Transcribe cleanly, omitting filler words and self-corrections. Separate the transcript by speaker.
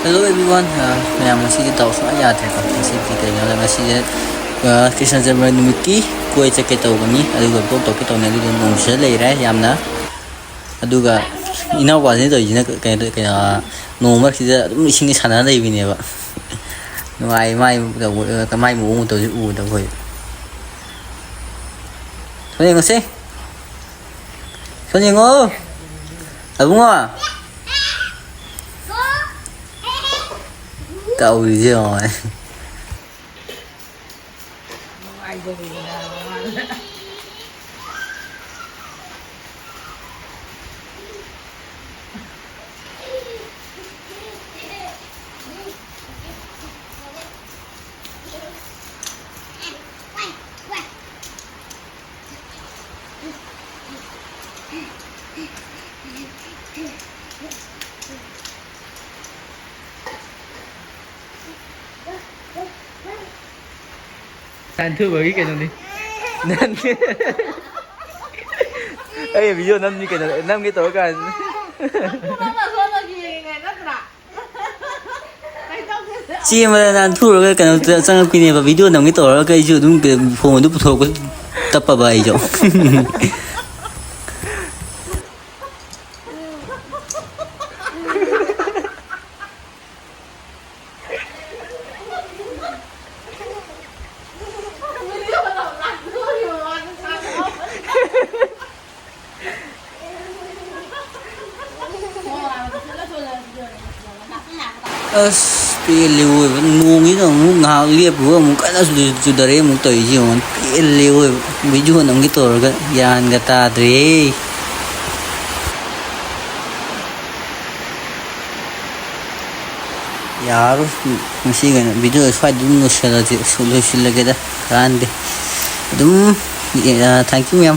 Speaker 1: Hello everyone, mayam masih tahu semua ya terkait masih kita ni masih Krishna Janmashtami koi cake tahu ni, aduga blog toki tahu ni aduga nungsa leira yamna, aduga ina wajib tu ina kayak nomor kita sini sana dah ini apa, mai mu tu dah koi, soalnya nggak sih, soalnya nggak, abu nggak. Cậu gì rồi
Speaker 2: Anh thưa với cái này nên ấy ví dụ năm như cái này năm cái tối cả
Speaker 1: chị mà làm thu rồi cái nào sang cái này và video nằm cái tổ cái chỗ đúng cái phone đúng thuộc cái tập vào vậy chỗ liu vẫn ngu nghĩ rằng ngu ngào liệp vừa một cái nó sudah đấy một tuổi gì mà liu ví dụ nằm cái tổ cái yan cái ta đấy यार मसी गन video fight दून नो शला दे सोलो शिल लगे दा कान दे तुम थैंक यू मैम